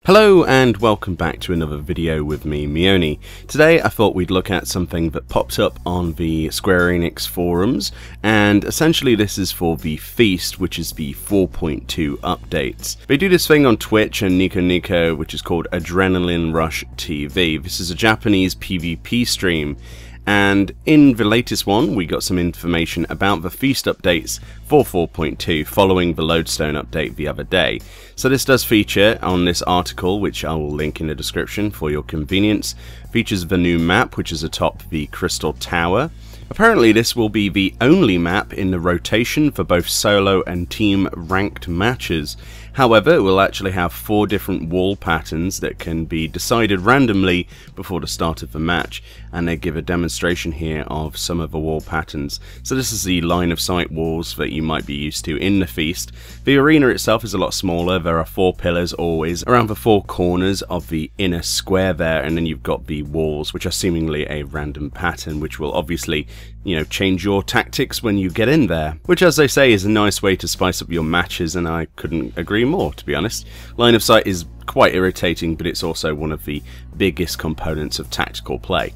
Hello and welcome back to another video with me, Meoni. Today I thought we'd look at something that popped up on the Square Enix forums, and essentially this is for the Feast, which is the 4.2 updates. They do this thing on Twitch and Nico, which is called Adrenaline Rush TV. This is a Japanese PvP stream, and in the latest one we got some information about the Feast updates for 4.2 following the Lodestone update the other day. So this does feature on this article, which I will link in the description for your convenience, features the new map which is atop the Crystal Tower. Apparently this will be the only map in the rotation for both solo and team ranked matches. However, it will actually have 4 different wall patterns that can be decided randomly before the start of the match, and they give a demonstration here of some of the wall patterns. So this is the line of sight walls that you might be used to in the Feast. The arena itself is a lot smaller. There are 4 pillars always around the 4 corners of the inner square there, and then you've got the walls, which are seemingly a random pattern, which will obviously, change your tactics when you get in there, which, as they say, is a nice way to spice up your matches, and I couldn't agree more, to be honest. Line of sight is quite irritating, but it's also one of the biggest components of tactical play.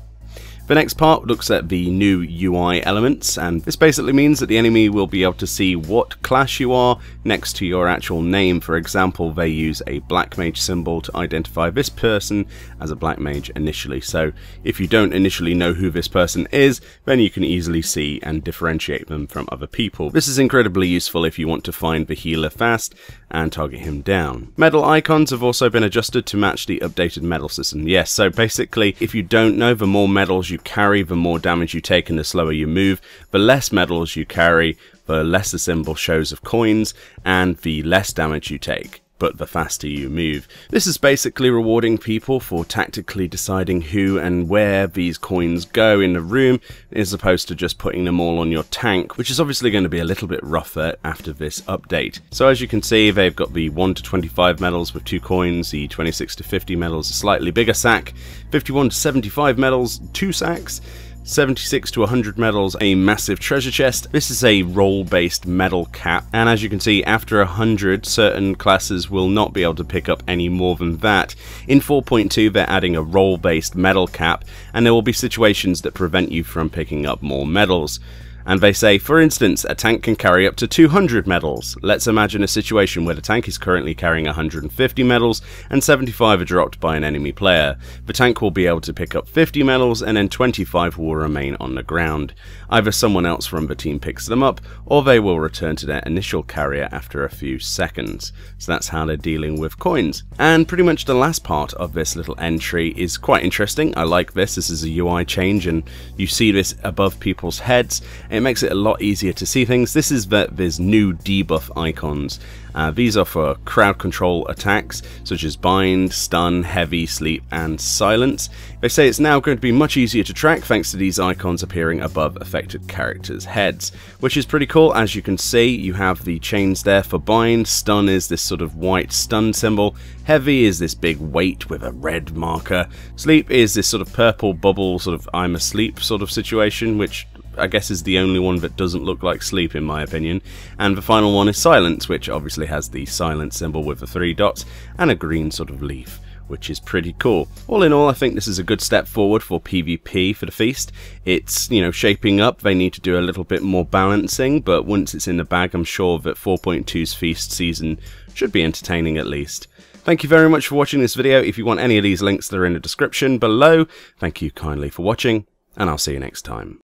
The next part looks at the new UI elements, and this basically means that the enemy will be able to see what class you are next to your actual name. For example, they use a black mage symbol to identify this person as a black mage initially, so if you don't initially know who this person is, then you can easily see and differentiate them from other people. This is incredibly useful if you want to find the healer fast and target him down. Medal icons have also been adjusted to match the updated medal system. Yes, so basically, if you don't know, the more medals you carry, the more damage you take and the slower you move. The less medals you carry, the less the symbol shows of coins, and the less damage you take, but the faster you move. This is basically rewarding people for tactically deciding who and where these coins go in the room, as opposed to just putting them all on your tank, which is obviously going to be a little bit rougher after this update. So as you can see, they've got the 1 to 25 medals with 2 coins, the 26 to 50 medals a slightly bigger sack, 51 to 75 medals 2 sacks, 76 to 100 medals, a massive treasure chest. This is a role-based medal cap, and as you can see, after 100, certain classes will not be able to pick up any more than that. In 4.2, they're adding a role-based medal cap, and there will be situations that prevent you from picking up more medals. And they say, for instance, a tank can carry up to 200 medals. Let's imagine a situation where the tank is currently carrying 150 medals and 75 are dropped by an enemy player. The tank will be able to pick up 50 medals and then 25 will remain on the ground. Either someone else from the team picks them up, or they will return to their initial carrier after a few seconds. So that's how they're dealing with coins. And pretty much the last part of this little entry is quite interesting. I like this. This is a UI change, and you see this above people's heads. It makes it a lot easier to see things. This is that there's new debuff icons. These are for crowd control attacks such as bind, stun, heavy, sleep and silence. They say it's now going to be much easier to track thanks to these icons appearing above affected characters' heads, which is pretty cool. As you can see, you have the chains there for bind, stun is this sort of white stun symbol, heavy is this big weight with a red marker, sleep is this sort of purple bubble sort of I'm asleep sort of situation, which I guess is the only one that doesn't look like sleep in my opinion. And the final one is silence, which obviously has the silence symbol with the 3 dots and a green sort of leaf, which is pretty cool. All in all, I think this is a good step forward for PvP for the Feast. It's, shaping up. They need to do a little bit more balancing, but once it's in the bag, I'm sure that 4.2's Feast season should be entertaining at least. Thank you very much for watching this video. If you want any of these links, they're in the description below. Thank you kindly for watching, and I'll see you next time.